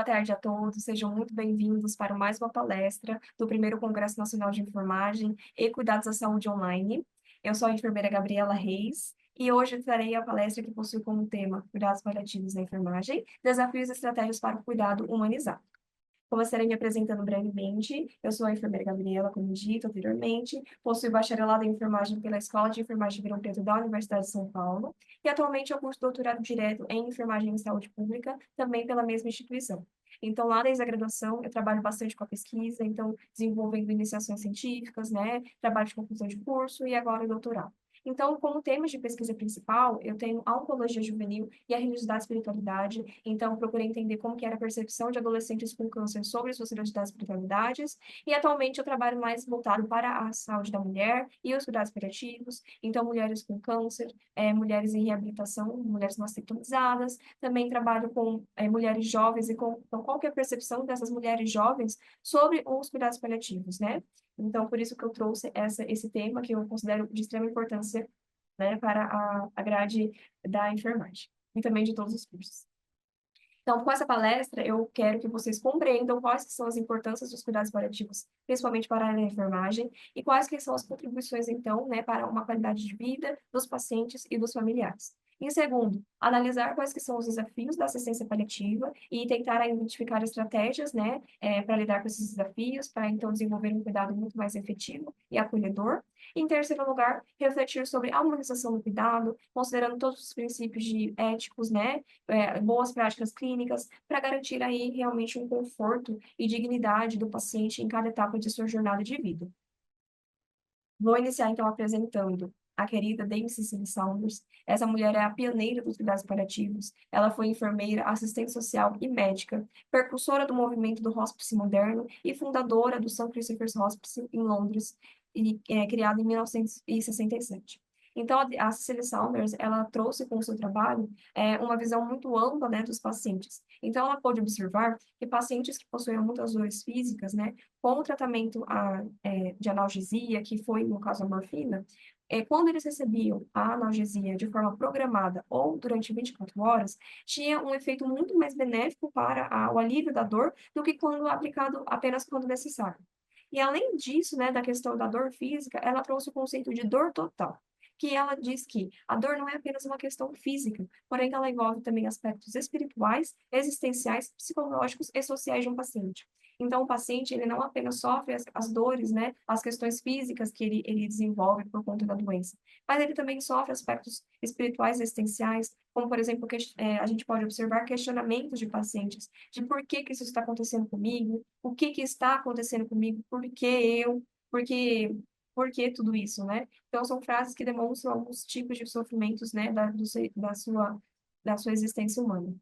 Boa tarde a todos, sejam muito bem-vindos para mais uma palestra do primeiro Congresso Nacional de Enfermagem e Cuidados da Saúde Online. Eu sou a enfermeira Gabriela Reis e hoje trarei a palestra que possui como tema Cuidados Paliativos na Enfermagem, Desafios e Estratégias para o Cuidado Humanizado. Começarei me apresentando brevemente. Eu sou a enfermeira Gabriela, como dito anteriormente, possuo bacharelado em enfermagem pela Escola de Enfermagem de Ribeirão Preto da Universidade de São Paulo e atualmente eu curso doutorado direto em enfermagem em saúde pública, também pela mesma instituição. Então, lá desde a graduação, eu trabalho bastante com a pesquisa, então, desenvolvendo iniciações científicas, né, trabalho de conclusão de curso e agora o doutorado. Então, como temas de pesquisa principal, eu tenho a oncologia juvenil e a religiosidade e espiritualidade. Então, procurei entender como que era a percepção de adolescentes com câncer sobre suas religiosidades e espiritualidades. E, atualmente, eu trabalho mais voltado para a saúde da mulher e os cuidados paliativos. Então, mulheres com câncer, mulheres em reabilitação, mulheres mastectomizadas. Também trabalho com mulheres jovens e com então, qual que é a percepção dessas mulheres jovens sobre os cuidados paliativos, né? Então, por isso que eu trouxe esse tema, que eu considero de extrema importância, né, para a grade da enfermagem, e também de todos os cursos. Então, com essa palestra, eu quero que vocês compreendam quais que são as importâncias dos cuidados paliativos, principalmente para a área da enfermagem, e quais que são as contribuições, então, né, para uma qualidade de vida dos pacientes e dos familiares. Em segundo, analisar quais que são os desafios da assistência paliativa e tentar identificar estratégias, né, para lidar com esses desafios, para então desenvolver um cuidado muito mais efetivo e acolhedor. Em terceiro lugar, refletir sobre a humanização do cuidado, considerando todos os princípios de éticos, né, boas práticas clínicas, para garantir aí realmente um conforto e dignidade do paciente em cada etapa de sua jornada de vida. Vou iniciar, então, apresentando a querida Dame Cecily Saunders. Essa mulher é a pioneira dos cuidados paliativos. Ela foi enfermeira, assistente social e médica, precursora do movimento do hospice moderno e fundadora do St. Christopher's Hospice em Londres, criado em 1967. Então, a Cecily Saunders, ela trouxe com o seu trabalho uma visão muito ampla, né, dos pacientes. Então, ela pôde observar que pacientes que possuíam muitas dores físicas, né, com o tratamento de analgesia, que foi, no caso, a morfina, quando eles recebiam a analgesia de forma programada ou durante 24 horas, tinha um efeito muito mais benéfico para o alívio da dor do que quando aplicado apenas quando necessário. E além disso, né, da questão da dor física, ela trouxe o conceito de dor total, que ela diz que a dor não é apenas uma questão física, porém ela envolve também aspectos espirituais, existenciais, psicológicos e sociais de um paciente. Então, o paciente, ele não apenas sofre as dores, né, as questões físicas que ele desenvolve por conta da doença, mas ele também sofre aspectos espirituais existenciais, como, por exemplo, a gente pode observar questionamentos de pacientes, de por que que isso está acontecendo comigo, o que que está acontecendo comigo, por que eu, por que tudo isso, né? Então, são frases que demonstram alguns tipos de sofrimentos, né, da sua existência humana.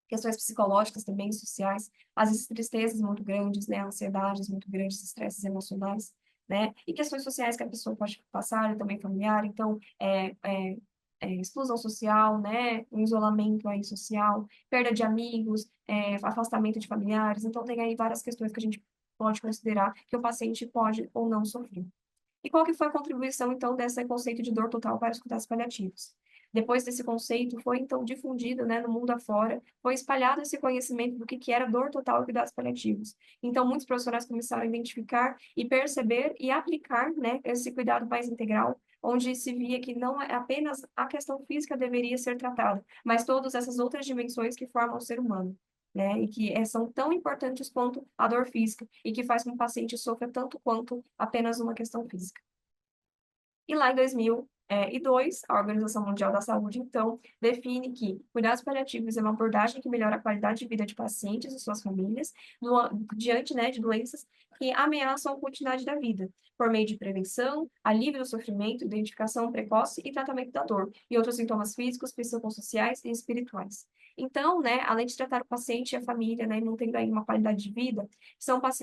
Questões psicológicas também, sociais, às vezes tristezas muito grandes, né, ansiedades muito grandes, estresses emocionais, né, e questões sociais que a pessoa pode passar, e também familiar, então, exclusão social, né, um isolamento aí social, perda de amigos, afastamento de familiares, então tem aí várias questões que a gente pode considerar que o paciente pode ou não sofrer. E qual que foi a contribuição, então, desse conceito de dor total para os cuidados paliativos? Depois desse conceito, foi, então, difundido, né, no mundo afora, foi espalhado esse conhecimento do que era dor total e cuidados paliativos. Então, muitos profissionais começaram a identificar e perceber e aplicar, né, esse cuidado mais integral, onde se via que não é apenas a questão física deveria ser tratada, mas todas essas outras dimensões que formam o ser humano, né, e que são tão importantes quanto a dor física, e que faz com que o paciente sofra tanto quanto apenas uma questão física. E lá em 2002, a Organização Mundial da Saúde, então, define que cuidados paliativos é uma abordagem que melhora a qualidade de vida de pacientes e suas famílias diante, né, de doenças que ameaçam a continuidade da vida, por meio de prevenção, alívio do sofrimento, identificação precoce e tratamento da dor, e outros sintomas físicos, psicossociais e espirituais. Então, né, além de tratar o paciente e a família, né, não tendo aí uma qualidade de vida,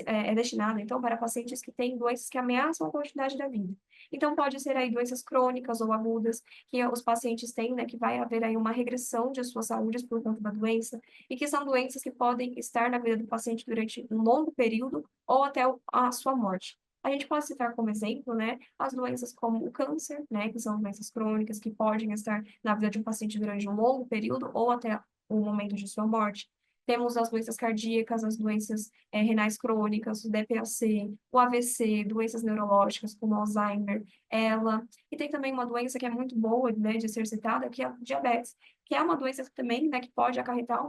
é destinado, então, para pacientes que têm doenças que ameaçam a continuidade da vida. Então, pode ser aí doenças crônicas ou agudas que os pacientes têm, né, que vai haver aí uma regressão de suas saúdes por conta da doença, e que são doenças que podem estar na vida do paciente durante um longo período ou até a sua morte. A gente pode citar como exemplo, né, as doenças como o câncer, né, que são doenças crônicas que podem estar na vida de um paciente durante um longo período ou até o momento de sua morte. Temos as doenças cardíacas, as doenças renais crônicas, o DPOC, o AVC, doenças neurológicas como Alzheimer, ela. E tem também uma doença que é muito boa, né, de ser citada, que é a diabetes, que é uma doença também, né, que pode acarretar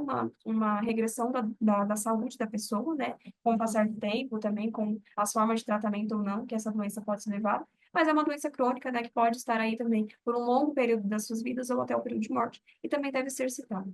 uma regressão da saúde da pessoa, né, com o passar do tempo, também com as formas de tratamento ou não que essa doença pode ser levada, mas é uma doença crônica, né, que pode estar aí também por um longo período das suas vidas ou até o período de morte, e também deve ser citada.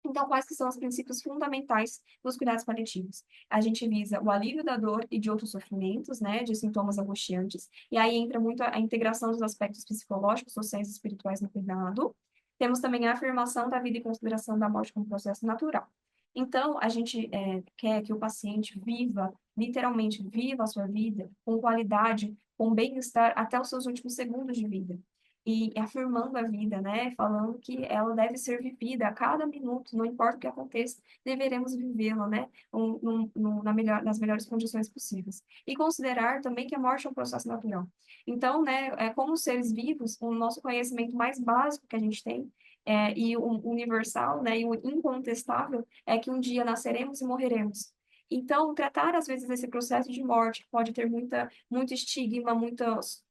Então, quais que são os princípios fundamentais dos cuidados paliativos? A gente visa o alívio da dor e de outros sofrimentos, né, de sintomas angustiantes, e aí entra muito a integração dos aspectos psicológicos, sociais e espirituais no cuidado. Temos também a afirmação da vida e consideração da morte como processo natural. Então, a gente quer que o paciente viva, literalmente viva a sua vida com qualidade, com bem-estar até os seus últimos segundos de vida e afirmando a vida, né? Falando que ela deve ser vivida a cada minuto, não importa o que aconteça, deveremos vivê-la, né? Nas melhores condições possíveis. E considerar também que a morte é um processo natural. Então, né, como seres vivos, o nosso conhecimento mais básico que a gente tem e o universal, né, e o incontestável é que um dia nasceremos e morreremos. Então, tratar às vezes esse processo de morte, que pode ter muito estigma,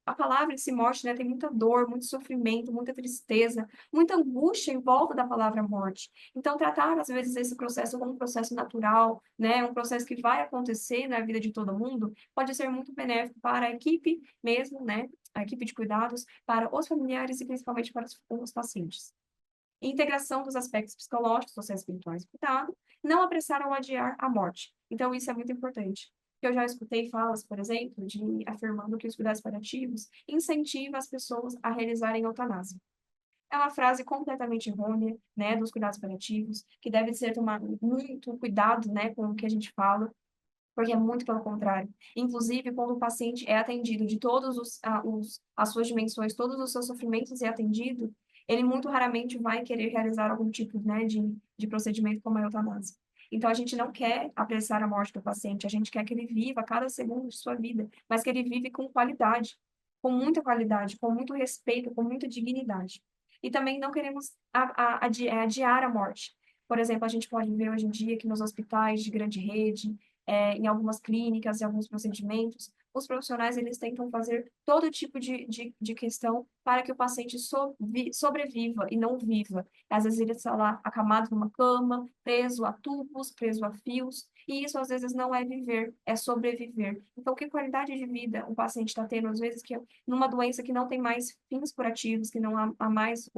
a palavra de se morte, né, tem muita dor, muito sofrimento, muita tristeza, muita angústia em volta da palavra morte. Então, tratar às vezes esse processo como um processo natural, né, um processo que vai acontecer na vida de todo mundo, pode ser muito benéfico para a equipe mesmo, né, a equipe de cuidados, para os familiares e principalmente para os pacientes. Integração dos aspectos psicológicos, sociais, espirituais do cuidado, não apressar ou adiar a morte. Então, isso é muito importante. Eu já escutei falas, por exemplo, de afirmando que os cuidados paliativos incentivam as pessoas a realizarem eutanásia. É uma frase completamente errônea, né, dos cuidados paliativos, que deve ser tomado muito cuidado, né, com o que a gente fala, porque é muito pelo contrário. Inclusive, quando o paciente é atendido de todos as suas dimensões, todos os seus sofrimentos é atendido, ele muito raramente vai querer realizar algum tipo, né, de procedimento como a eutanásia. Então, a gente não quer apressar a morte do paciente, a gente quer que ele viva cada segundo de sua vida, mas que ele vive com qualidade, com muita qualidade, com muito respeito, com muita dignidade. E também não queremos adiar a morte. Por exemplo, a gente pode ver hoje em dia que nos hospitais de grande rede, em algumas clínicas, em alguns procedimentos, os profissionais eles tentam fazer todo tipo de questão para que o paciente sobreviva e não viva. Às vezes ele está lá acamado numa cama, preso a tubos, preso a fios, e isso às vezes não é viver, é sobreviver. Então, que qualidade de vida o paciente está tendo, às vezes, que numa doença que não tem mais fins curativos, que não há mais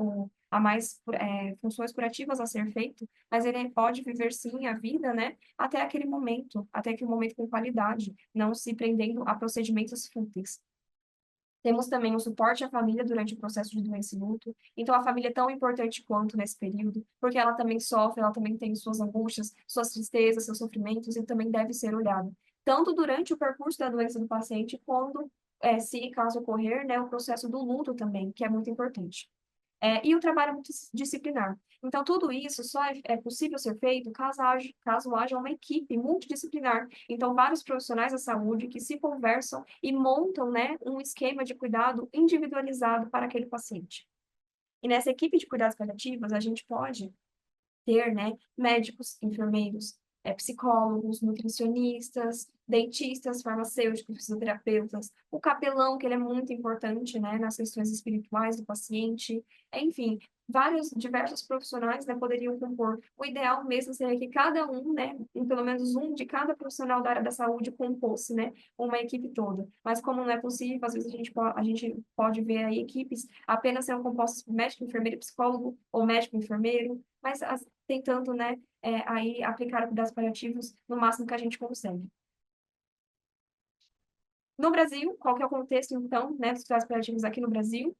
funções curativas a ser feito, mas ele pode viver sim a vida, né? Até aquele momento com qualidade, não se prendendo a procedimentos fúteis. Temos também o suporte à família durante o processo de doença e luto. Então, a família é tão importante quanto nesse período, porque ela também sofre, ela também tem suas angústias, suas tristezas, seus sofrimentos, e também deve ser olhado. Tanto durante o percurso da doença do paciente, quando, se caso ocorrer, né, o processo do luto também, que é muito importante. E o trabalho multidisciplinar. Então, tudo isso só é possível ser feito caso haja uma equipe multidisciplinar. Então, vários profissionais da saúde que se conversam e montam, né, um esquema de cuidado individualizado para aquele paciente. E nessa equipe de cuidados paliativos, a gente pode ter, né, médicos, enfermeiros, psicólogos, nutricionistas, dentistas, farmacêuticos, fisioterapeutas, o capelão, que ele é muito importante, né, nas questões espirituais do paciente, enfim, diversos profissionais, né, poderiam compor. O ideal mesmo seria que cada um, né, pelo menos um de cada profissional da área da saúde compôsse, né, uma equipe toda. Mas como não é possível, às vezes a gente pode ver aí equipes apenas sendo compostas por médico, enfermeiro e psicólogo, ou médico, enfermeiro, mas tentando, né, aí aplicar cuidados paliativos no máximo que a gente consegue. No Brasil, qual que é o contexto, então, né, dos cuidados paliativos aqui no Brasil?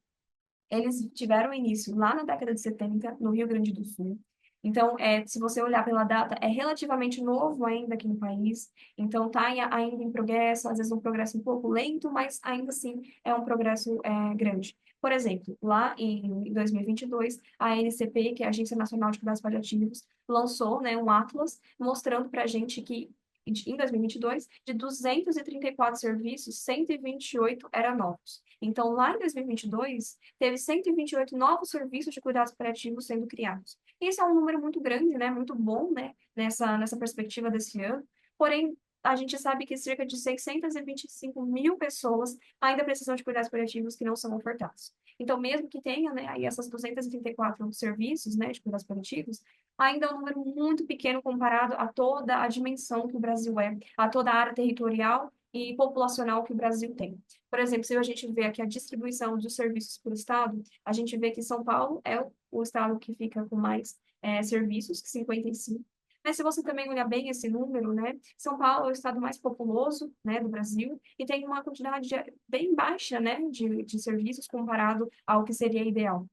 Eles tiveram início lá na década de 70, no Rio Grande do Sul. Então, se você olhar pela data, é relativamente novo ainda aqui no país. Então, está ainda em progresso, às vezes um progresso um pouco lento, mas ainda assim é um progresso grande. Por exemplo, lá em 2022, a ANCP, que é a Agência Nacional de Cuidados Paliativos, lançou, né, um atlas mostrando para a gente que em 2022, de 234 serviços, 128 eram novos. Então, lá em 2022, teve 128 novos serviços de cuidados paliativos sendo criados. Isso é um número muito grande, né? Muito bom, né? Nessa perspectiva desse ano. Porém, a gente sabe que cerca de 625 mil pessoas ainda precisam de cuidados paliativos que não são ofertados. Então, mesmo que tenha, né, aí essas 234 serviços, né, de cuidados paliativos, ainda é um número muito pequeno comparado a toda a dimensão que o Brasil é, a toda a área territorial e populacional que o Brasil tem. Por exemplo, se a gente vê aqui a distribuição dos serviços por estado, a gente vê que São Paulo é o estado que fica com mais serviços, 55. Mas se você também olhar bem esse número, né, São Paulo é o estado mais populoso, né, do Brasil e tem uma quantidade bem baixa, né, de serviços comparado ao que seria ideal.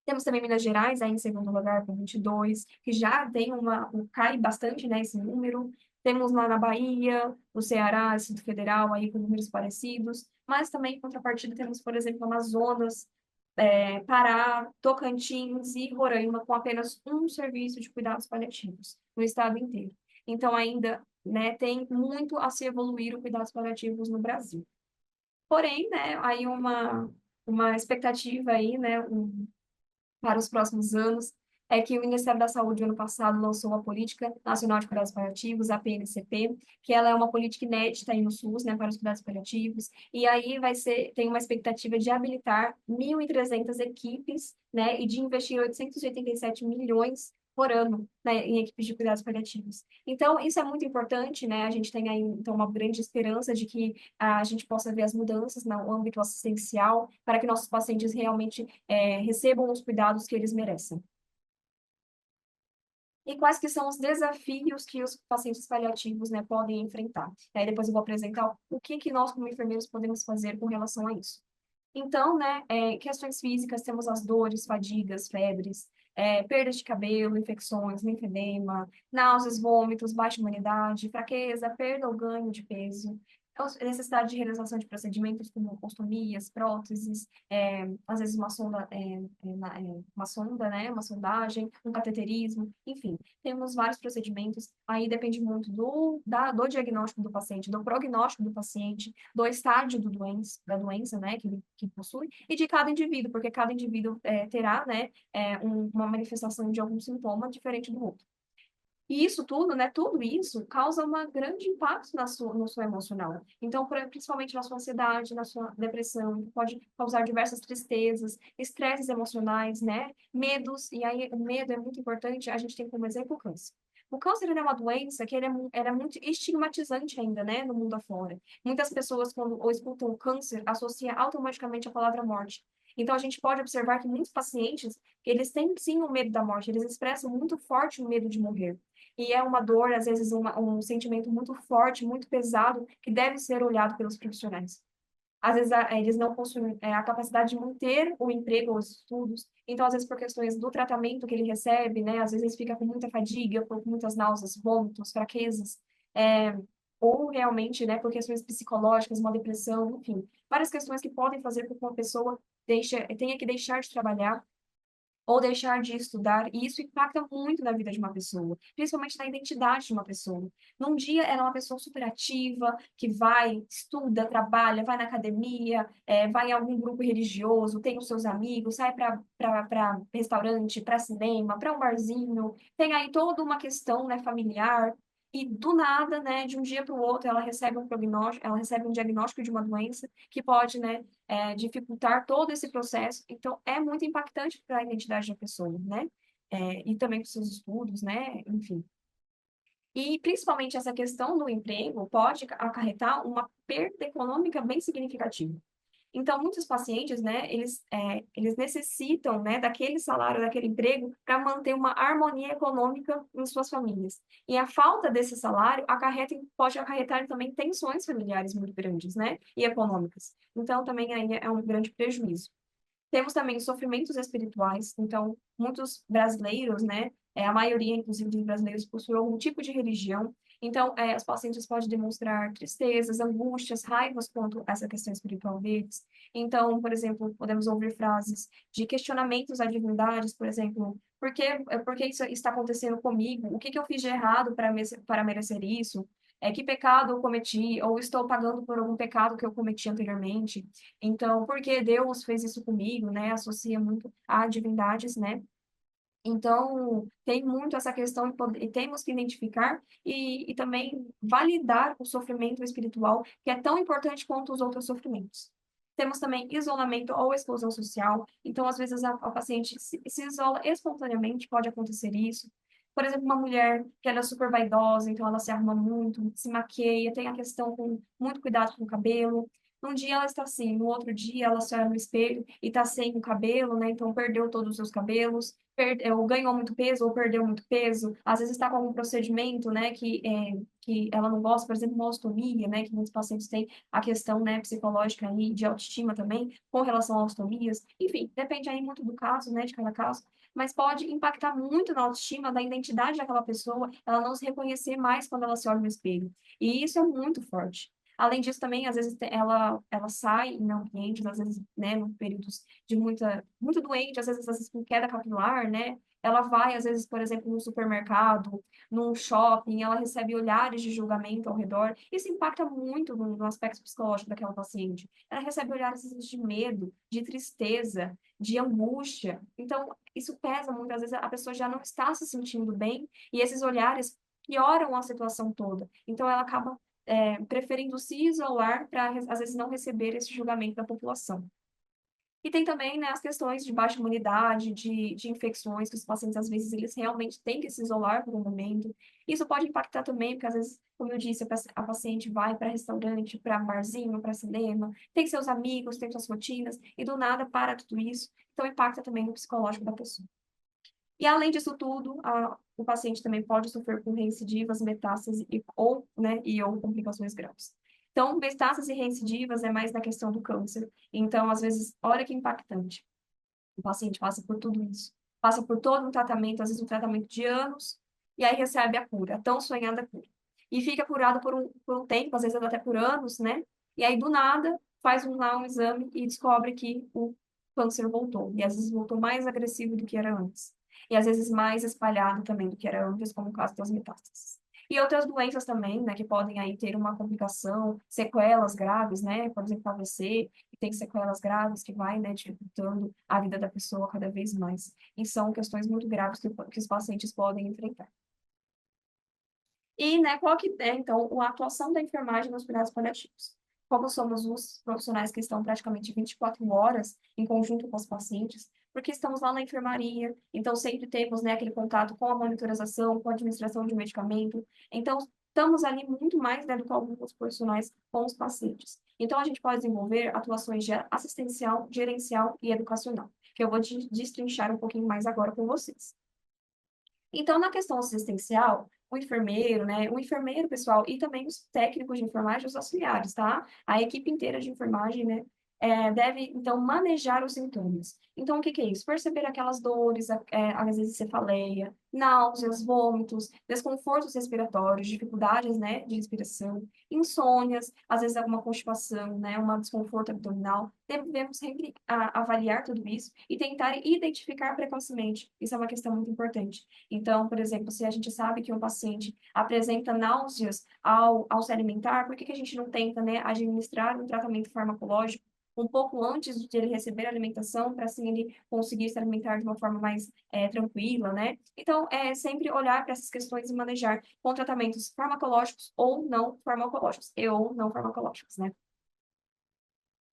Temos também Minas Gerais, aí em segundo lugar, com 22, que já tem cai bastante, né, esse número. Temos lá na Bahia, no Ceará, Distrito Federal, aí com números parecidos. Mas também, em contrapartida, temos, por exemplo, Amazonas, Pará, Tocantins e Roraima, com apenas um serviço de cuidados paliativos no estado inteiro. Então, ainda, né, tem muito a se evoluir o cuidados paliativos no Brasil. Porém, né, aí uma expectativa aí, né, para os próximos anos é que o Ministério da Saúde, ano passado, lançou a Política Nacional de Cuidados Paliativos, a PNCP, que ela é uma política inédita aí no SUS, né, para os cuidados paliativos, e aí tem uma expectativa de habilitar 1.300 equipes, né, e de investir 887 milhões por ano, né, em equipes de cuidados paliativos. Então, isso é muito importante, né, a gente tem aí, então, uma grande esperança de que a gente possa ver as mudanças no âmbito assistencial para que nossos pacientes realmente recebam os cuidados que eles merecem. E quais que são os desafios que os pacientes paliativos, né, podem enfrentar. Aí depois eu vou apresentar o que nós, como enfermeiros, podemos fazer com relação a isso. Então, né, questões físicas, temos as dores, fadigas, febres, perdas de cabelo, infecções, linfedema, náuseas, vômitos, baixa imunidade, fraqueza, perda ou ganho de peso, necessidade de realização de procedimentos como ostomias, próteses, às vezes uma sonda, né, uma sondagem, um cateterismo, enfim, temos vários procedimentos, aí depende muito do diagnóstico do paciente, do prognóstico do paciente, do estágio da doença, né, que possui, e de cada indivíduo, porque cada indivíduo terá, né, uma manifestação de algum sintoma diferente do outro. E isso tudo, né, tudo isso causa um grande impacto no seu emocional. Então, principalmente na sua ansiedade, na sua depressão, pode causar diversas tristezas, estresses emocionais, né, medos, e aí o medo é muito importante, a gente tem como exemplo o câncer. O câncer ele é uma doença que ele é muito estigmatizante ainda, né, no mundo afora. Muitas pessoas, quando ou escutam o câncer, associam automaticamente a palavra morte. Então, a gente pode observar que muitos pacientes, eles têm sim o medo da morte, eles expressam muito forte o medo de morrer. E é uma dor, às vezes, um sentimento muito forte, muito pesado, que deve ser olhado pelos profissionais. Às vezes, eles não possuem a capacidade de manter o emprego ou os estudos. Então, às vezes, por questões do tratamento que ele recebe, né? Às vezes, fica com muita fadiga, com muitas náuseas, vômitos, fraquezas. É, ou realmente, né, por questões psicológicas, uma depressão, enfim. Várias questões que podem fazer com que uma pessoa tenha que deixar de trabalhar ou deixar de estudar, e isso impacta muito na vida de uma pessoa, principalmente na identidade de uma pessoa. Num dia, ela é uma pessoa super ativa, que vai, estuda, trabalha, vai na academia, vai em algum grupo religioso, tem os seus amigos, sai para restaurante, para cinema, para um barzinho, tem aí toda uma questão, né, familiar, e do nada, né, de um dia para o outro, ela recebe um prognóstico, ela recebe um diagnóstico de uma doença que pode, né, dificultar todo esse processo. Então, é muito impactante para a identidade da pessoa, né? E também para os seus estudos, né? Enfim. E, principalmente, essa questão do emprego pode acarretar uma perda econômica bem significativa. Então, muitos pacientes, né, eles necessitam, né, daquele salário, daquele emprego, para manter uma harmonia econômica em suas famílias. E a falta desse salário pode acarretar também tensões familiares muito grandes, né, e econômicas. Então, também aí é um grande prejuízo. Temos também os sofrimentos espirituais. Então, muitos brasileiros, né, a maioria, inclusive, dos brasileiros possui algum tipo de religião. Então, os pacientes podem demonstrar tristezas, angústias, raivas quanto a essa questão espiritual deles. Então, por exemplo, podemos ouvir frases de questionamentos a divindades, por exemplo, por que isso está acontecendo comigo? O que eu fiz de errado para merecer isso? que pecado eu cometi, ou estou pagando por algum pecado que eu cometi anteriormente. Então, por que Deus fez isso comigo, né? Associa muito a divindades, né? Então, tem muito essa questão e temos que identificar e também validar o sofrimento espiritual, que é tão importante quanto os outros sofrimentos. Temos também isolamento ou exclusão social. Então, às vezes, a paciente se isola espontaneamente, pode acontecer isso. Por exemplo, uma mulher que ela é super vaidosa, então ela se arruma muito, se maqueia, tem a questão com muito cuidado com o cabelo. Um dia ela está assim, no outro dia ela se olha no espelho e está sem o cabelo, né? Então perdeu todos os seus cabelos, ou ganhou muito peso ou perdeu muito peso. Às vezes está com algum procedimento, né, que ela não gosta, por exemplo, uma ostomia, né, que muitos pacientes têm a questão, né, psicológica aí, de autoestima também, com relação a ostomias. Enfim, depende aí muito do caso, né, de cada caso, mas pode impactar muito na autoestima, da identidade daquela pessoa, ela não se reconhecer mais quando ela se olha no espelho. E isso é muito forte. Além disso, também, às vezes, ela sai em ambientes, às vezes, né, em períodos de muito doente, às vezes com queda capilar, né? Ela vai, às vezes, por exemplo, no supermercado, num shopping, ela recebe olhares de julgamento ao redor. Isso impacta muito no aspecto psicológico daquela paciente. Ela recebe olhares, às vezes, de medo, de tristeza, de angústia. Então, isso pesa muito. Às vezes, a pessoa já não está se sentindo bem e esses olhares pioram a situação toda. Então, ela acaba preferindo se isolar para, às vezes, não receber esse julgamento da população. E tem também, né, as questões de baixa imunidade, de infecções, que os pacientes, às vezes, eles realmente têm que se isolar por um momento. Isso pode impactar também, porque, às vezes, como eu disse, a paciente vai para restaurante, para barzinho, para cinema, tem seus amigos, tem suas rotinas, e do nada para tudo isso. Então, impacta também no psicológico da pessoa. E além disso tudo, o paciente também pode sofrer com reincidivas, metástases ou complicações graves. Então, metástases e reincidivas é mais na questão do câncer. Então, às vezes, olha que impactante. O paciente passa por tudo isso. Passa por todo um tratamento, às vezes um tratamento de anos, e aí recebe a cura, a tão sonhada cura. E fica curado por um tempo, às vezes até por anos, né? E aí, do nada, faz lá um exame e descobre que o câncer voltou. E às vezes voltou mais agressivo do que era antes. E às vezes mais espalhado também do que era antes, como o caso das metástases. E outras doenças também, né, que podem aí ter uma complicação, sequelas graves, né, por exemplo, AVC, que tem sequelas graves que vai, né, dificultando a vida da pessoa cada vez mais. E são questões muito graves que os pacientes podem enfrentar. E, né, qual que é, então, a atuação da enfermagem nos cuidados paliativos? Como somos os profissionais que estão praticamente 24 horas em conjunto com os pacientes, porque estamos lá na enfermaria, então sempre temos, né, aquele contato com a monitorização, com a administração de medicamento, então estamos ali muito mais, né, do que alguns profissionais com os pacientes. Então a gente pode desenvolver atuações de assistencial, gerencial e educacional, que eu vou destrinchar um pouquinho mais agora com vocês. Então, na questão assistencial, o enfermeiro, né? O enfermeiro, pessoal, e também os técnicos de enfermagem, os auxiliares, tá? A equipe inteira de enfermagem, né? Deve, então, manejar os sintomas. Então, o que que é isso? Perceber aquelas dores, às vezes cefaleia, náuseas, vômitos, desconfortos respiratórios, dificuldades, né, de respiração, insônias, às vezes alguma constipação, né, um desconforto abdominal. Devemos sempre avaliar tudo isso e tentar identificar precocemente. Isso é uma questão muito importante. Então, por exemplo, se a gente sabe que um paciente apresenta náuseas ao se alimentar, por que que a gente não tenta, né, administrar um tratamento farmacológico um pouco antes de ele receber a alimentação, para assim ele conseguir se alimentar de uma forma mais tranquila, né? Então, é sempre olhar para essas questões e manejar com tratamentos farmacológicos ou não farmacológicos, e ou não farmacológicos, né?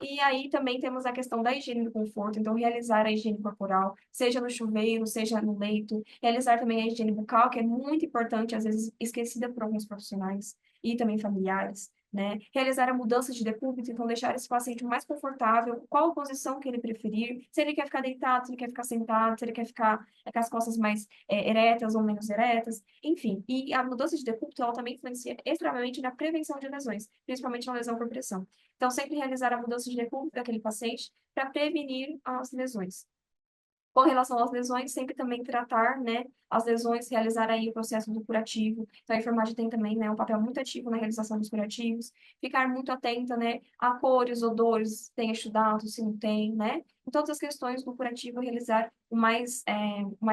E aí também temos a questão da higiene do conforto, então realizar a higiene corporal, seja no chuveiro, seja no leito, realizar também a higiene bucal, que é muito importante, às vezes esquecida por alguns profissionais e também familiares, né? Realizar a mudança de decúbito, então deixar esse paciente mais confortável, qual a posição que ele preferir, se ele quer ficar deitado, se ele quer ficar sentado, se ele quer ficar com as costas mais eretas ou menos eretas, enfim. E a mudança de decúbito, ela também influencia extremamente na prevenção de lesões, principalmente na lesão por pressão. Então, sempre realizar a mudança de decúbito daquele paciente para prevenir as lesões. Com relação às lesões, sempre também tratar, né, as lesões, realizar aí o processo do curativo. Então, a enfermagem tem também, né, um papel muito ativo na realização dos curativos. Ficar muito atenta, né, a cores, odores, tem estudado, se não tem, né? Em todas as questões do curativo, realizar o mais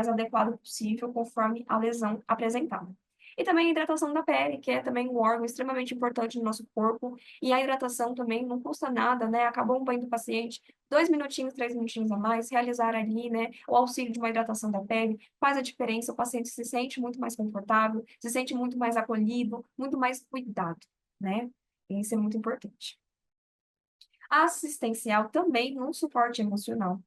adequado possível, conforme a lesão apresentada. E também a hidratação da pele, que é também um órgão extremamente importante no nosso corpo. E a hidratação também não custa nada, né? Acabou um banho do paciente, 2 minutinhos, 3 minutinhos a mais, realizar ali, né, o auxílio de uma hidratação da pele, faz a diferença, o paciente se sente muito mais confortável, se sente muito mais acolhido, muito mais cuidado, né? E isso é muito importante. Assistencial também num suporte emocional.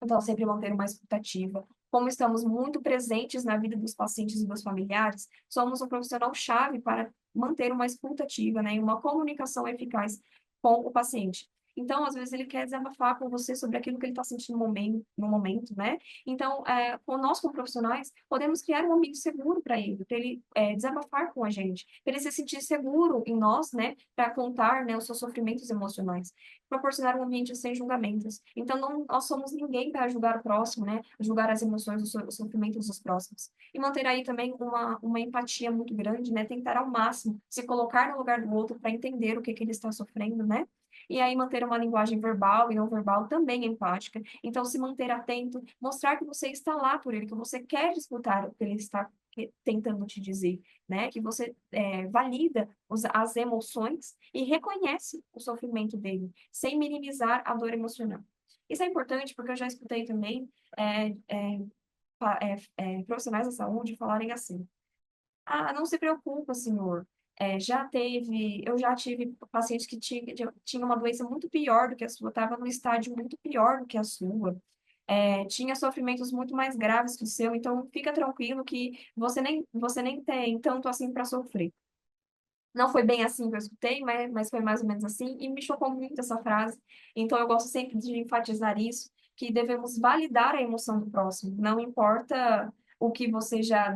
Então, sempre manter uma escuta ativa. Como estamos muito presentes na vida dos pacientes e dos familiares, somos um profissional-chave para manter uma escuta ativa, né, e uma comunicação eficaz com o paciente. Então, às vezes, ele quer desabafar com você sobre aquilo que ele está sentindo no momento, né? Então, nós, como profissionais, podemos criar um ambiente seguro para ele desabafar com a gente, para ele se sentir seguro em nós, né, para contar, né, os seus sofrimentos emocionais, proporcionar um ambiente sem julgamentos. Então, não, nós somos ninguém para julgar o próximo, né? Julgar as emoções, os sofrimentos dos próximos. E manter aí também uma empatia muito grande, né? Tentar ao máximo se colocar no lugar do outro para entender o que ele está sofrendo, né? E aí manter uma linguagem verbal e não verbal também empática. Então, se manter atento, mostrar que você está lá por ele, que você quer escutar o que ele está tentando te dizer, né? Que você valida as emoções e reconhece o sofrimento dele, sem minimizar a dor emocional. Isso é importante porque eu já escutei também é, é, profissionais da saúde falarem assim: ah, não se preocupa, senhor. Eu já tive pacientes que tinha uma doença muito pior do que a sua, estava num estágio muito pior do que a sua. Tinha sofrimentos muito mais graves que o seu, então fica tranquilo que você nem tem tanto assim para sofrer. Não foi bem assim que eu escutei, mas foi mais ou menos assim, e me chocou muito essa frase. Então, eu gosto sempre de enfatizar isso, que devemos validar a emoção do próximo, não importa o que você já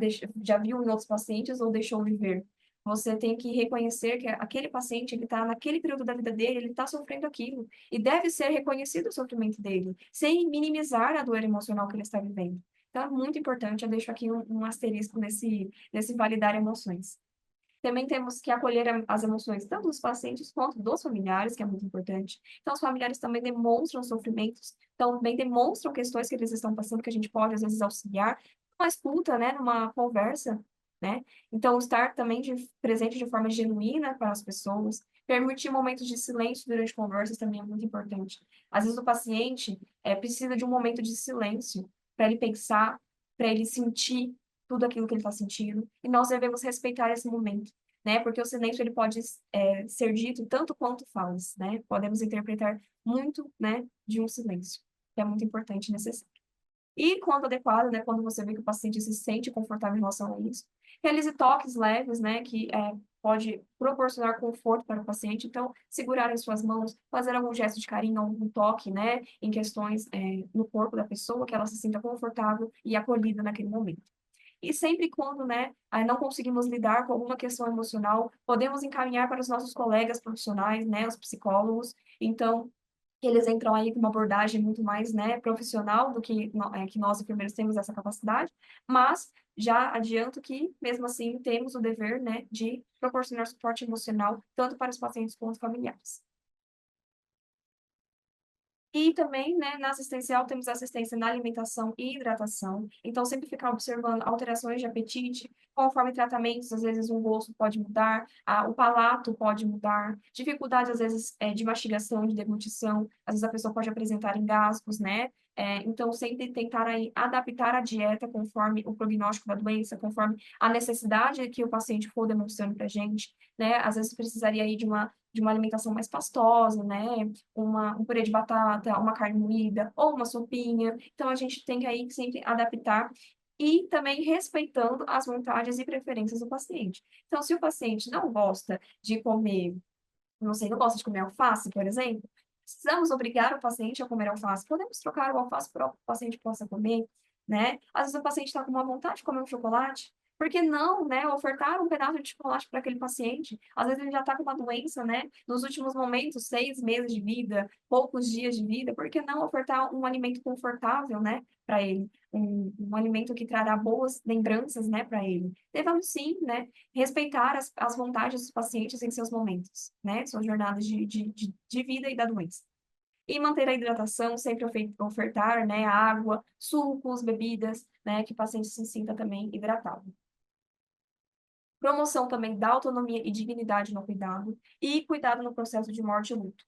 viu em outros pacientes ou deixou de ver. Você tem que reconhecer que aquele paciente, ele está naquele período da vida dele, ele está sofrendo aquilo, e deve ser reconhecido o sofrimento dele, sem minimizar a dor emocional que ele está vivendo. Então, é muito importante, eu deixo aqui um asterisco nesse validar emoções. Também temos que acolher as emoções tanto dos pacientes quanto dos familiares, que é muito importante. Então, os familiares também demonstram sofrimentos, também demonstram questões que eles estão passando, que a gente pode, às vezes, auxiliar. Uma escuta, né, numa conversa, né? Então, estar também presente de forma genuína para as pessoas. Permitir momentos de silêncio durante conversas também é muito importante. Às vezes, o paciente precisa de um momento de silêncio para ele pensar, para ele sentir tudo aquilo que ele está sentindo, e nós devemos respeitar esse momento, né? Porque o silêncio ele pode ser dito tanto quanto falas, né? Podemos interpretar muito, né, de um silêncio, que é muito importante e necessário. E quando adequado, né, quando você vê que o paciente se sente confortável em relação a isso, realize toques leves, né, que pode proporcionar conforto para o paciente. Então, segurar em suas mãos, fazer algum gesto de carinho, algum toque, né, em questões no corpo da pessoa, que ela se sinta confortável e acolhida naquele momento. E sempre quando, né, aí não conseguimos lidar com alguma questão emocional, podemos encaminhar para os nossos colegas profissionais, né, os psicólogos. Então, eles entram aí com uma abordagem muito mais, né, profissional do que, que nós enfermeiros temos essa capacidade, mas já adianto que, mesmo assim, temos o dever, né, de proporcionar suporte emocional tanto para os pacientes quanto familiares. E também, né, na assistencial temos assistência na alimentação e hidratação. Então, sempre ficar observando alterações de apetite, conforme tratamentos, às vezes um gosto pode mudar, o palato pode mudar, dificuldade, às vezes, de mastigação, de deglutição, às vezes a pessoa pode apresentar engasgos, né? Então, sempre tentar aí adaptar a dieta conforme o prognóstico da doença, conforme a necessidade que o paciente for demonstrando para a gente, né? Às vezes precisaria aí de uma alimentação mais pastosa, né? Um purê de batata, uma carne moída ou uma sopinha. Então, a gente tem que aí sempre adaptar e também respeitando as vontades e preferências do paciente. Então, se o paciente não gosta de comer, não sei, não gosta de comer alface, por exemplo, precisamos obrigar o paciente a comer alface. Podemos trocar o alface para o paciente possa comer, né? Às vezes o paciente está com uma vontade de comer um chocolate, por que não, né, ofertar um pedaço de chocolate para aquele paciente? Às vezes ele já está com uma doença, né, nos últimos momentos, 6 meses de vida, poucos dias de vida, por que não ofertar um alimento confortável, né, para ele? Um alimento que trará boas lembranças, né, para ele. Devemos sim, né, respeitar as vontades dos pacientes em seus momentos, né, suas jornadas de vida e da doença. E manter a hidratação, sempre ofertar, né, água, sucos, bebidas, né, que o paciente se sinta também hidratado. promoção também da autonomia e dignidade no cuidado e cuidado no processo de morte e luto.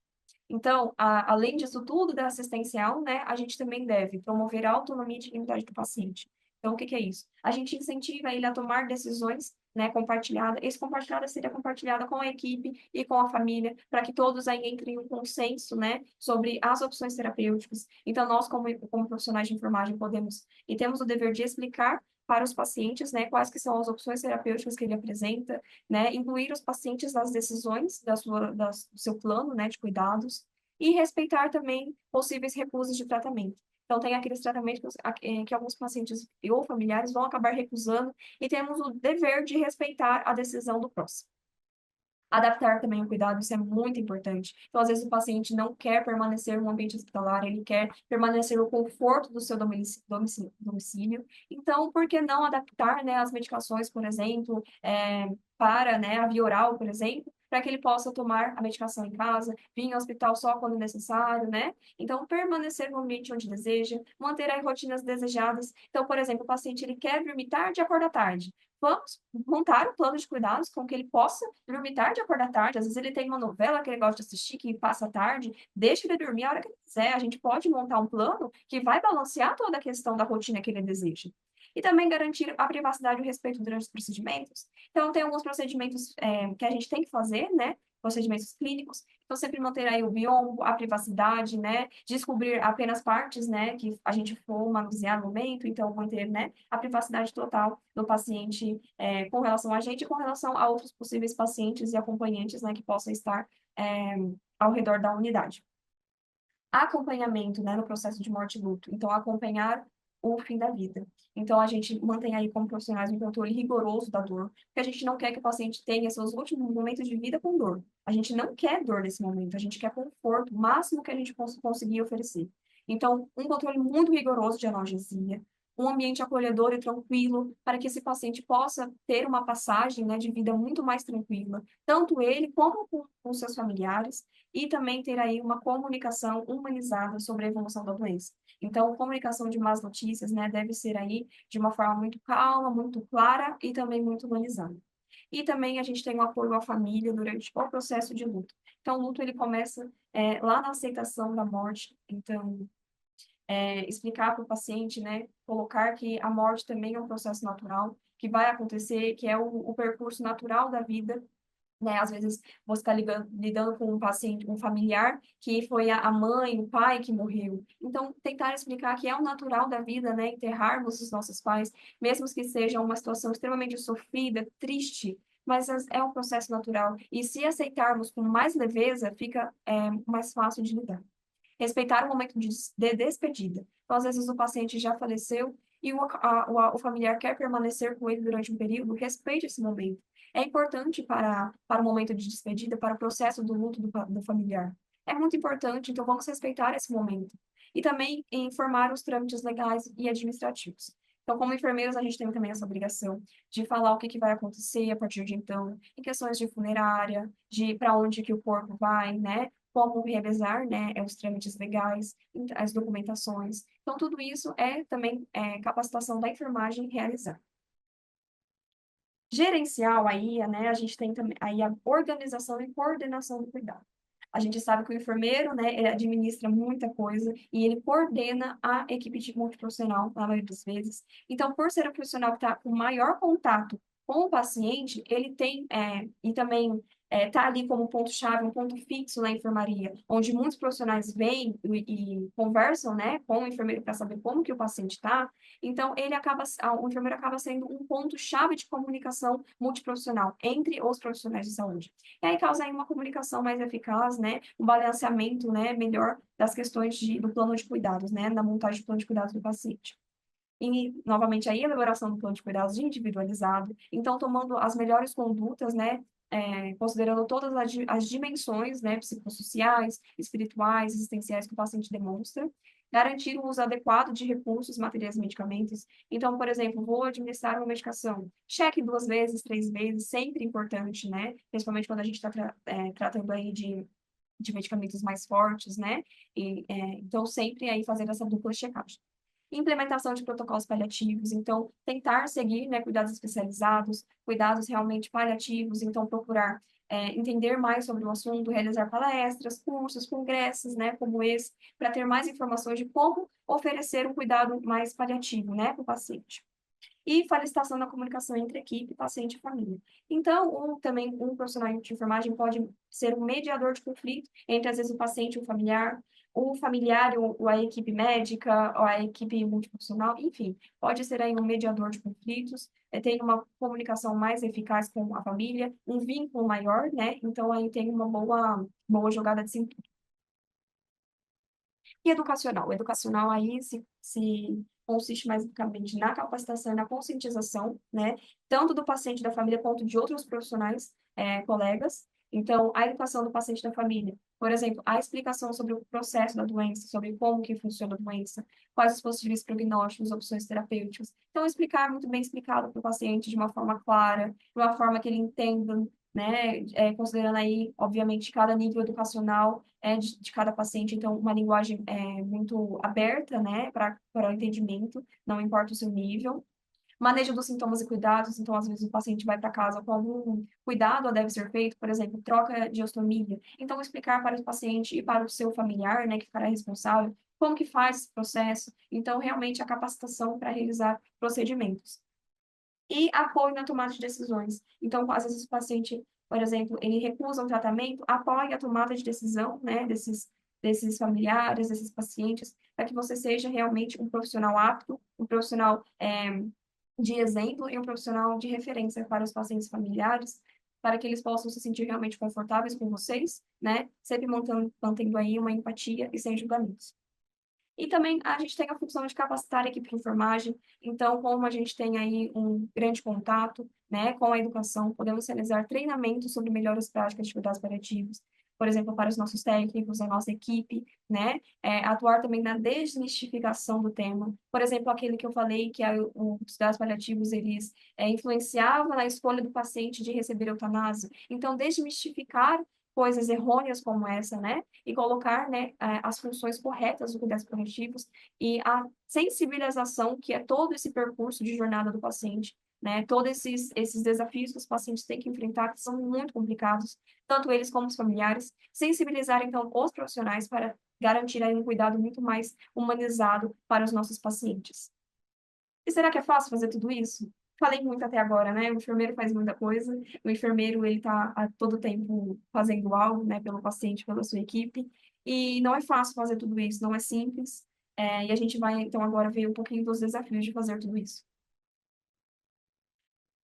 Então, além disso tudo da assistencial, né, a gente também deve promover a autonomia e dignidade do paciente. Então, o que que é isso? A gente incentiva ele a tomar decisões, né, compartilhadas. Esse compartilhada seria compartilhada com a equipe e com a família, para que todos aí entrem em um consenso, né, sobre as opções terapêuticas. Então, nós, como profissionais de enfermagem, podemos e temos o dever de explicar para os pacientes, né, quais que são as opções terapêuticas que ele apresenta, né, incluir os pacientes nas decisões do seu plano, né, de cuidados, e respeitar também possíveis recusas de tratamento. Então, tem aqueles tratamentos que alguns pacientes ou familiares vão acabar recusando, e temos o dever de respeitar a decisão do próximo. Adaptar também o cuidado, isso é muito importante. Então, às vezes, o paciente não quer permanecer no ambiente hospitalar, ele quer permanecer no conforto do seu domicílio. Então, por que não adaptar, né, as medicações, por exemplo, para, né, a via oral, por exemplo, para que ele possa tomar a medicação em casa, vir ao hospital só quando necessário, né? Então, permanecer no ambiente onde deseja, manter as rotinas desejadas. Então, por exemplo, o paciente ele quer dormir tarde e acordar tarde. Vamos montar um plano de cuidados com que ele possa dormir tarde e acordar tarde. Às vezes ele tem uma novela que ele gosta de assistir, que passa tarde, deixa ele dormir a hora que ele quiser. A gente pode montar um plano que vai balancear toda a questão da rotina que ele deseja. E também garantir a privacidade e o respeito durante os procedimentos. Então, tem alguns procedimentos que a gente tem que fazer, né? Procedimentos clínicos. Então, sempre manter aí o biombo, a privacidade, né? Descobrir apenas partes, né? Que a gente for manusear no momento. Então, manter, né? A privacidade total do paciente com relação a gente e com relação a outros possíveis pacientes e acompanhantes, né? Que possam estar é, ao redor da unidade. Acompanhamento, né? No processo de morte e luto. Então, acompanhar o fim da vida. Então, a gente mantém aí como profissionais um controle rigoroso da dor, porque a gente não quer que o paciente tenha seus últimos momentos de vida com dor. A gente não quer dor nesse momento, a gente quer conforto, o máximo que a gente conseguir oferecer. Então, um controle muito rigoroso de analgesia, um ambiente acolhedor e tranquilo, para que esse paciente possa ter uma passagem, né, de vida muito mais tranquila, tanto ele como com seus familiares, e também ter aí uma comunicação humanizada sobre a evolução da doença. Então, comunicação de más notícias, né, deve ser aí de uma forma muito calma, muito clara e também muito humanizada. E também a gente tem o apoio à família durante o processo de luto. Então, o luto ele começa lá na aceitação da morte. Então, explicar para o paciente, né, colocar que a morte também é um processo natural, que vai acontecer, que é o percurso natural da vida, né? Às vezes você está lidando com um paciente, um familiar, que foi a mãe, o pai que morreu. Então, tentar explicar que é o natural da vida, né? Enterrarmos os nossos pais, mesmo que seja uma situação extremamente sofrida, triste, mas é um processo natural. E se aceitarmos com mais leveza, fica mais fácil de lidar. Respeitar o momento de despedida. Então, às vezes o paciente já faleceu e o familiar quer permanecer com ele durante um período, respeite esse momento. É importante para o momento de despedida, para o processo do luto do familiar. É muito importante, então vamos respeitar esse momento. E também informar os trâmites legais e administrativos. Então, como enfermeiros, a gente tem também essa obrigação de falar o que, que vai acontecer a partir de então, em questões de funerária, de para onde que o corpo vai, né? Como realizar, né, os trâmites legais, as documentações. Então, tudo isso é também capacitação da enfermagem realizar. Gerencial aí, né, a gente tem também aí a organização e coordenação do cuidado. A gente sabe que o enfermeiro, né, ele administra muita coisa e ele coordena a equipe de multiprofissional, na maioria das vezes. Então, por ser o profissional que está com maior contato com o paciente, ele tem, e também está ali como ponto-chave, um ponto fixo na enfermaria, onde muitos profissionais vêm e conversam, né, com o enfermeiro para saber como que o paciente está. Então, o enfermeiro acaba sendo um ponto-chave de comunicação multiprofissional entre os profissionais de saúde. E aí causa aí uma comunicação mais eficaz, né, um balanceamento, né, melhor das questões do plano de cuidados, né, na montagem do plano de cuidados do paciente. E, novamente, aí, a elaboração do plano de cuidados individualizado. Então, tomando as melhores condutas, né, considerando todas as dimensões, né, psicossociais, espirituais, existenciais que o paciente demonstra. Garantir o uso adequado de recursos, materiais e medicamentos. Então, por exemplo, vou administrar uma medicação. Cheque 2 vezes, 3 vezes, sempre importante, né? Principalmente quando a gente está tratando aí de medicamentos mais fortes, né? Então, sempre aí fazer essa dupla checagem. Implementação de protocolos paliativos, então, tentar seguir, né, cuidados especializados, cuidados realmente paliativos, então, procurar entender mais sobre o assunto, realizar palestras, cursos, congressos, né, como esse, para ter mais informações de como oferecer um cuidado mais paliativo, né, para o paciente e facilitação da comunicação entre equipe, paciente e família. Então, também um profissional de enfermagem pode ser um mediador de conflito entre, às vezes, o paciente e o familiar ou a equipe médica, ou a equipe multiprofissional, enfim, pode ser aí um mediador de conflitos, tem uma comunicação mais eficaz com a família, um vínculo maior, né? Então, aí tem uma boa jogada de cintura. E educacional? O educacional aí se consiste mais basicamente na capacitação e na conscientização, né? Tanto do paciente da família quanto de outros profissionais, colegas. Então, a educação do paciente da família, por exemplo, a explicação sobre o processo da doença, sobre como que funciona a doença, quais os possíveis prognósticos, opções terapêuticas. Então, explicar muito bem explicado para o paciente de uma forma clara, de uma forma que ele entenda, né? Considerando aí, obviamente, cada nível educacional de cada paciente, então uma linguagem muito aberta, né, para o entendimento, não importa o seu nível. Manejo dos sintomas e cuidados, então às vezes o paciente vai para casa com algum cuidado deve ser feito, por exemplo, troca de ostomia. Então explicar para o paciente e para o seu familiar, né, que ficará responsável, como que faz esse processo. Então realmente a capacitação para realizar procedimentos e apoio na tomada de decisões. Então, às vezes, o paciente, por exemplo, ele recusa um tratamento, apoia a tomada de decisão, né, desses familiares, desses pacientes, para que você seja realmente um profissional apto, um profissional de exemplo e um profissional de referência para os pacientes familiares, para que eles possam se sentir realmente confortáveis com vocês, né, sempre mantendo aí uma empatia e sem julgamentos. E também a gente tem a função de capacitar a equipe de enfermagem, então, como a gente tem aí um grande contato, né, com a educação, podemos realizar treinamentos sobre melhores práticas de cuidados paliativos, por exemplo, para os nossos técnicos, a nossa equipe, né, atuar também na desmistificação do tema. Por exemplo, aquele que eu falei que os cuidados paliativos, eles influenciavam na escolha do paciente de receber eutanásia. Então, desmistificar coisas errôneas como essa, né, e colocar, né, as funções corretas dos cuidados paliativos e a sensibilização, que é todo esse percurso de jornada do paciente, né, todos esses desafios que os pacientes têm que enfrentar, que são muito complicados, tanto eles como os familiares, sensibilizar, então, os profissionais para garantir aí um cuidado muito mais humanizado para os nossos pacientes. E será que é fácil fazer tudo isso? Falei muito até agora, né? O enfermeiro faz muita coisa, o enfermeiro, ele tá a todo tempo fazendo algo, né, pelo paciente, pela sua equipe, e não é fácil fazer tudo isso, não é simples, e a gente vai, então, agora ver um pouquinho dos desafios de fazer tudo isso.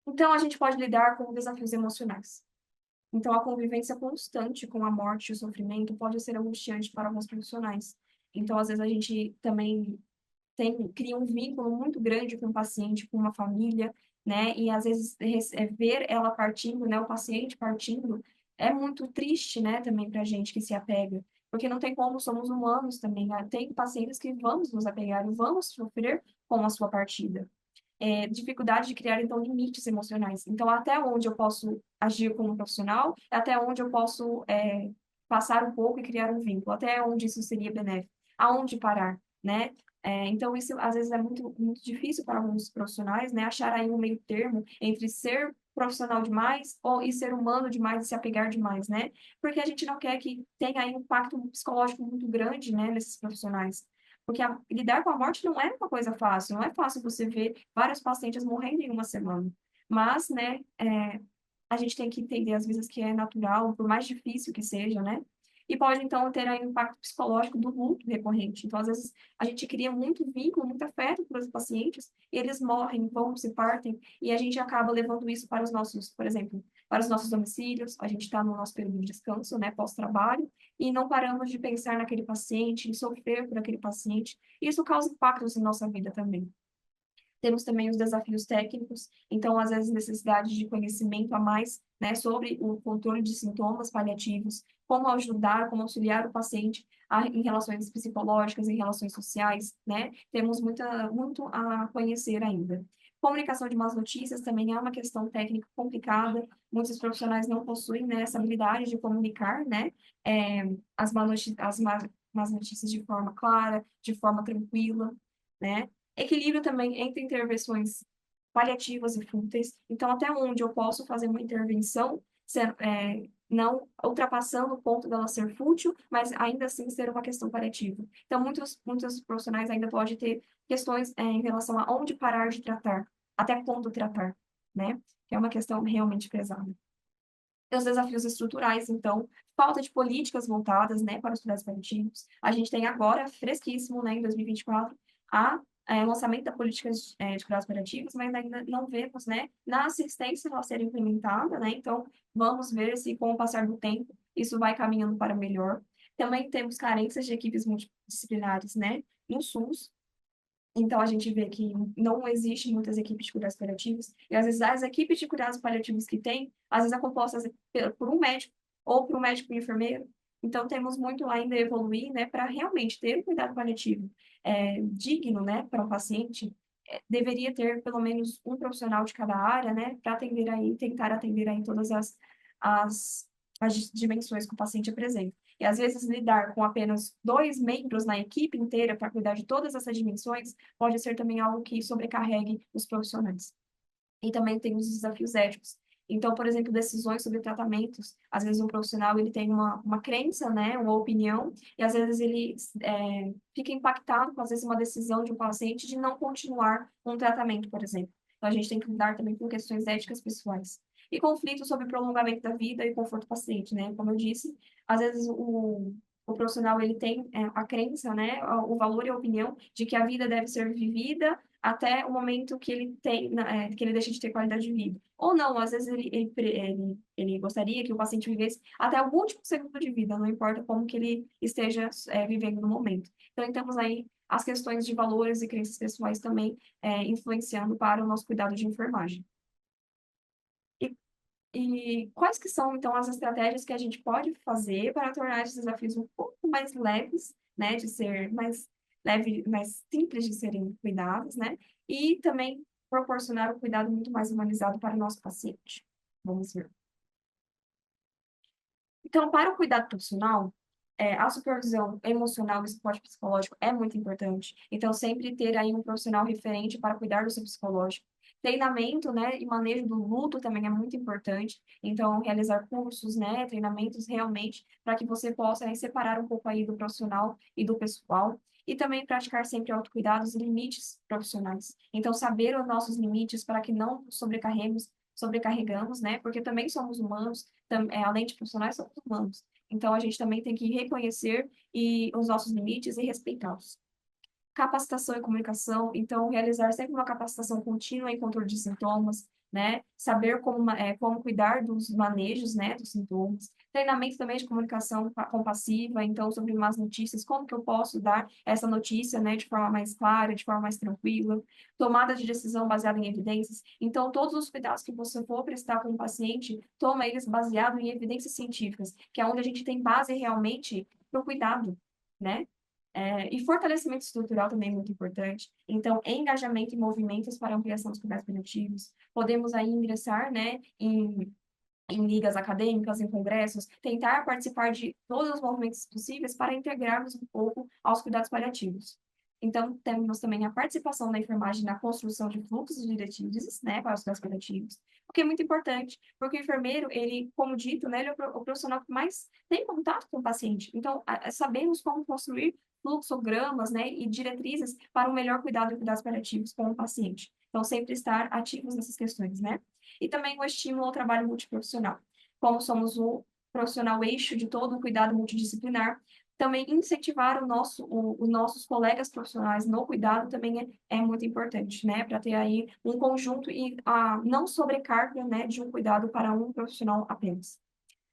Então, a gente pode lidar com desafios emocionais. Então, a convivência constante com a morte e o sofrimento pode ser angustiante para alguns profissionais. Então, às vezes, a gente também cria um vínculo muito grande com o paciente, com uma família, né? E às vezes ver ela partindo, né? O paciente partindo, é muito triste, né? Também para a gente que se apega, porque não tem como, somos humanos também, né? Tem pacientes que vamos nos apegar e vamos sofrer com a sua partida. Dificuldade de criar, então, limites emocionais. Então, até onde eu posso agir como profissional, até onde eu posso passar um pouco e criar um vínculo, até onde isso seria benéfico, aonde parar, né? Então, isso às vezes é muito, muito difícil para alguns profissionais, né? Achar aí um meio termo entre ser profissional demais e ser humano demais e se apegar demais, né? Porque a gente não quer que tenha aí um impacto psicológico muito grande, né, nesses profissionais. Porque lidar com a morte não é uma coisa fácil, não é fácil você ver vários pacientes morrendo em uma semana. Mas, né, a gente tem que entender às vezes que é natural, por mais difícil que seja, né? E pode, então, ter aí um impacto psicológico do luto recorrente. Então, às vezes, a gente cria muito vínculo, muito afeto para os pacientes, e eles morrem, vão, se partem, e a gente acaba levando isso para os nossos, por exemplo, para os nossos domicílios, a gente está no nosso período de descanso, né, pós-trabalho, e não paramos de pensar naquele paciente, em sofrer por aquele paciente, e isso causa impactos em nossa vida também. Temos também os desafios técnicos, então, às vezes, necessidade de conhecimento a mais, né, sobre o controle de sintomas paliativos, como ajudar, como auxiliar o paciente em relações psicológicas, em relações sociais, né? Temos muito a conhecer ainda. Comunicação de más notícias também é uma questão técnica complicada, muitos profissionais não possuem, né, essa habilidade de comunicar, né, as más notícias de forma clara, de forma tranquila, né? Equilíbrio também entre intervenções paliativas e fúteis. Então, até onde eu posso fazer uma intervenção, não ultrapassando o ponto dela ser fútil, mas ainda assim ser uma questão paliativa. Então, muitos profissionais ainda podem ter questões, em relação a onde parar de tratar, até quando tratar, né? Que é uma questão realmente pesada. Tem os desafios estruturais, então, falta de políticas voltadas, né, para os cuidados paliativos. A gente tem agora, fresquíssimo, né, em 2024, lançamento da política de cuidados paliativos, mas ainda não vemos, né, na assistência ela ser implementada, né, então vamos ver se com o passar do tempo isso vai caminhando para melhor. Também temos carências de equipes multidisciplinares, né, no SUS, então, a gente vê que não existe muitas equipes de cuidados paliativos, e às vezes as equipes de cuidados paliativos que tem, às vezes é composta por um médico, ou por um médico e um enfermeiro. Então, temos muito ainda a evoluir, né, para realmente ter um cuidado paliativo digno, né, para o paciente. Deveria ter pelo menos um profissional de cada área, né, para atender aí, tentar atender aí todas as, as dimensões que o paciente apresenta. E às vezes lidar com apenas dois membros na equipe inteira para cuidar de todas essas dimensões pode ser também algo que sobrecarregue os profissionais. E também tem os desafios éticos. Então, por exemplo, decisões sobre tratamentos. Às vezes um profissional ele tem uma crença, né, uma opinião, e às vezes ele fica impactado com, às vezes, uma decisão de um paciente de não continuar com o tratamento, por exemplo. Então, a gente tem que lidar também com questões éticas pessoais. E conflitos sobre prolongamento da vida e conforto do paciente, né? Como eu disse, às vezes o profissional ele tem a crença, né, o valor e a opinião de que a vida deve ser vivida até o momento que ele tem, que ele deixa de ter qualidade de vida. Ou não, às vezes ele gostaria que o paciente vivesse até o último segundo de vida, não importa como que ele esteja vivendo no momento. Então, temos aí as questões de valores e crenças pessoais também influenciando para o nosso cuidado de enfermagem. E, e quais que são, então, as estratégias que a gente pode fazer para tornar esses desafios um pouco mais leves, né, de ser mais leve, mais simples de serem cuidados, né, e também proporcionar um cuidado muito mais humanizado para o nosso paciente. Vamos ver. Então, para o cuidado profissional, a supervisão emocional e suporte psicológico é muito importante. Então, sempre ter aí um profissional referente para cuidar do seu psicológico. Treinamento, né, e manejo do luto também é muito importante. Então, realizar cursos, né, treinamentos realmente para que você possa aí, separar um pouco aí do profissional e do pessoal. E também praticar sempre autocuidados e limites profissionais. Então, saber os nossos limites para que não sobrecarregamos, né? Porque também somos humanos, além de profissionais, somos humanos. Então, a gente também tem que reconhecer os nossos limites e respeitá-los. Capacitação e comunicação, então, realizar sempre uma capacitação contínua em controle de sintomas, né? Saber como cuidar dos manejos, né, dos sintomas. Treinamento também de comunicação compassiva, então, sobre más notícias, como que eu posso dar essa notícia, né, de forma mais clara, de forma mais tranquila. Tomada de decisão baseada em evidências. Então, todos os cuidados que você for prestar com o paciente, toma eles baseado em evidências científicas, que é onde a gente tem base realmente para o cuidado, né? E fortalecimento estrutural também é muito importante. Então, engajamento em movimentos para ampliação dos cuidados paliativos. Podemos aí ingressar, né, em ligas acadêmicas, em congressos, tentar participar de todos os movimentos possíveis para integrarmos um pouco aos cuidados paliativos. Então, temos também a participação da enfermagem na construção de fluxos e diretrizes, né, para os cuidados paliativos, o que é muito importante, porque o enfermeiro, ele, como dito, né, ele é o profissional que mais tem contato com o paciente. Então, sabemos como construir fluxogramas, né, e diretrizes para um melhor cuidado e cuidados paliativos com o paciente. Então, sempre estar ativos nessas questões, né? E também o estímulo ao trabalho multiprofissional. Como somos o profissional eixo de todo o cuidado multidisciplinar, também incentivar os nossos colegas profissionais no cuidado também é muito importante, né? Para ter aí um conjunto e não sobrecarga, né, de um cuidado para um profissional apenas.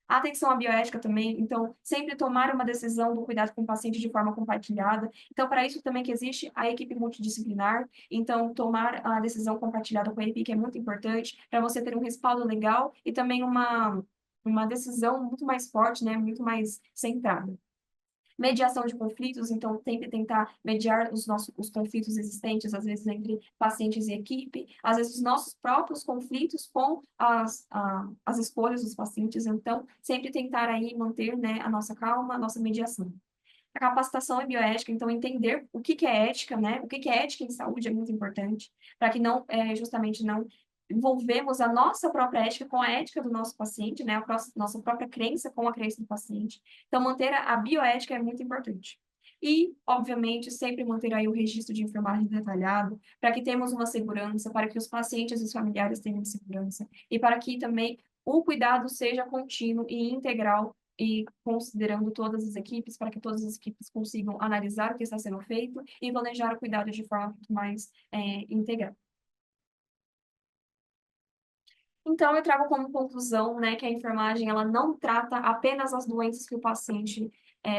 A atenção à bioética também, então, sempre tomar uma decisão do cuidado com o paciente de forma compartilhada. Então, para isso também que existe a equipe multidisciplinar, então, tomar a decisão compartilhada com a equipe é muito importante para você ter um respaldo legal e também uma decisão muito mais forte, né, muito mais centrada. Mediação de conflitos, então sempre tentar mediar os conflitos existentes, às vezes entre pacientes e equipe, às vezes os nossos próprios conflitos com as escolhas dos pacientes, então sempre tentar aí manter, né, a nossa calma, a nossa mediação. A capacitação em bioética, então entender o que que é ética, né? O que que é ética em saúde é muito importante, para que não, justamente não envolvemos a nossa própria ética com a ética do nosso paciente, né? Nossa própria crença com a crença do paciente. Então, manter a bioética é muito importante. E, obviamente, sempre manter aí o registro de enfermagem detalhado, para que tenhamos uma segurança, para que os pacientes e os familiares tenham segurança, e para que também o cuidado seja contínuo e integral, e considerando todas as equipes, para que todas as equipes consigam analisar o que está sendo feito e planejar o cuidado de forma muito mais integral. Então, eu trago como conclusão, né, que a enfermagem ela não trata apenas as doenças que o paciente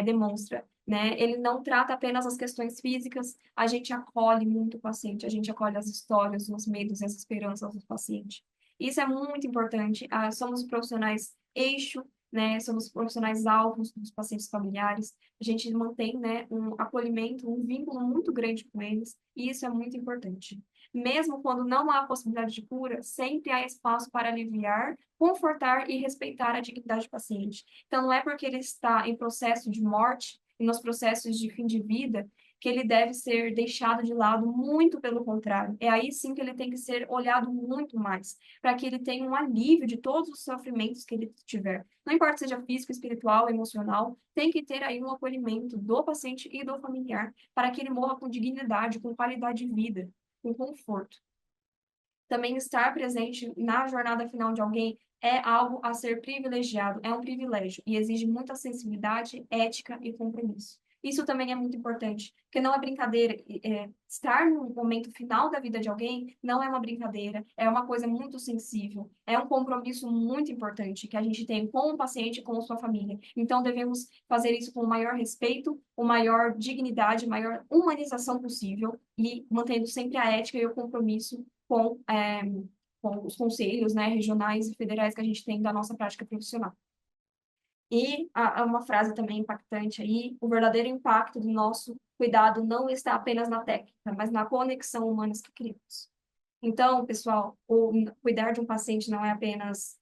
demonstra, né? Ele não trata apenas as questões físicas, a gente acolhe muito o paciente, a gente acolhe as histórias, os medos e as esperanças do paciente. Isso é muito importante. Somos profissionais eixo, né? Somos profissionais alvos dos pacientes familiares. A gente mantém, né, um acolhimento, um vínculo muito grande com eles, e isso é muito importante. Mesmo quando não há possibilidade de cura, sempre há espaço para aliviar, confortar e respeitar a dignidade do paciente. Então, não é porque ele está em processo de morte e nos processos de fim de vida que ele deve ser deixado de lado, muito pelo contrário. É aí sim que ele tem que ser olhado muito mais, para que ele tenha um alívio de todos os sofrimentos que ele tiver. Não importa seja físico, espiritual, emocional, tem que ter aí um acolhimento do paciente e do familiar, para que ele morra com dignidade, com qualidade de vida, com conforto. Também estar presente na jornada final de alguém é algo a ser privilegiado, é um privilégio e exige muita sensibilidade, ética e compromisso. Isso também é muito importante, porque não é brincadeira. Estar no momento final da vida de alguém não é uma brincadeira, é uma coisa muito sensível, é um compromisso muito importante que a gente tem com o paciente e com a sua família. Então, devemos fazer isso com o maior respeito, com maior dignidade, maior humanização possível e mantendo sempre a ética e o compromisso com os conselhos, né, regionais e federais que a gente tem da nossa prática profissional. E uma frase também impactante aí: o verdadeiro impacto do nosso cuidado não está apenas na técnica, mas na conexão humana que criamos. Então, pessoal, cuidar de um paciente não é apenas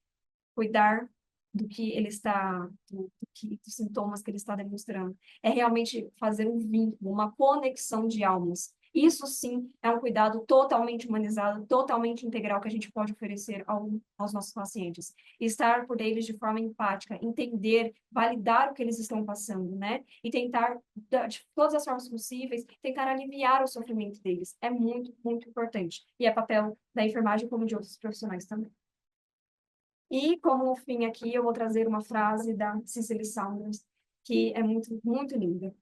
cuidar do que ele está, dos sintomas que ele está demonstrando. É realmente fazer um vínculo, uma conexão de almas. Isso sim é um cuidado totalmente humanizado, totalmente integral que a gente pode oferecer aos nossos pacientes. Estar por eles de forma empática, entender, validar o que eles estão passando, né? E tentar, de todas as formas possíveis, tentar aliviar o sofrimento deles. É muito, muito importante. E é papel da enfermagem como de outros profissionais também. E, como fim aqui, eu vou trazer uma frase da Cicely Saunders, que é muito, muito linda.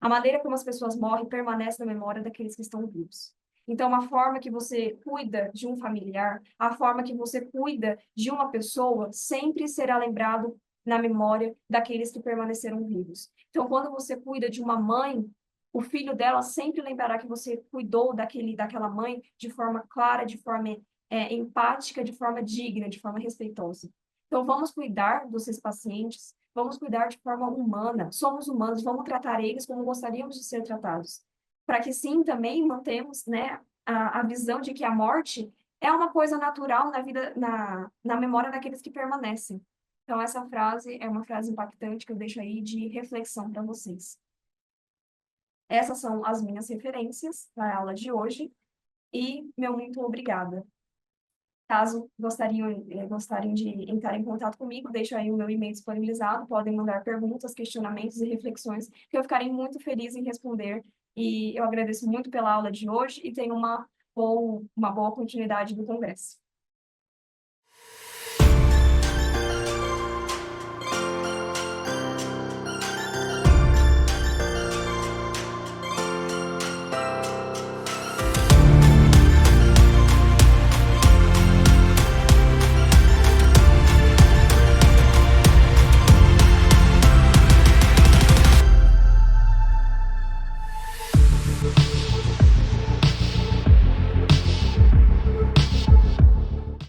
A maneira como as pessoas morrem permanece na memória daqueles que estão vivos. Então, a forma que você cuida de um familiar, a forma que você cuida de uma pessoa, sempre será lembrado na memória daqueles que permaneceram vivos. Então, quando você cuida de uma mãe, o filho dela sempre lembrará que você cuidou daquela mãe de forma clara, de forma empática, de forma digna, de forma respeitosa. Então, vamos cuidar dos seus pacientes, vamos cuidar de forma humana. Somos humanos, vamos tratar eles como gostaríamos de ser tratados. Para que, sim, também mantemos, né, a visão de que a morte é uma coisa natural na vida, na memória daqueles que permanecem. Então, essa frase é uma frase impactante que eu deixo aí de reflexão para vocês. Essas são as minhas referências para a aula de hoje e meu muito obrigada. Caso gostarem de entrar em contato comigo, deixo aí o meu e-mail disponibilizado, podem mandar perguntas, questionamentos e reflexões, que eu ficarei muito feliz em responder. E eu agradeço muito pela aula de hoje e tenho uma boa continuidade do congresso.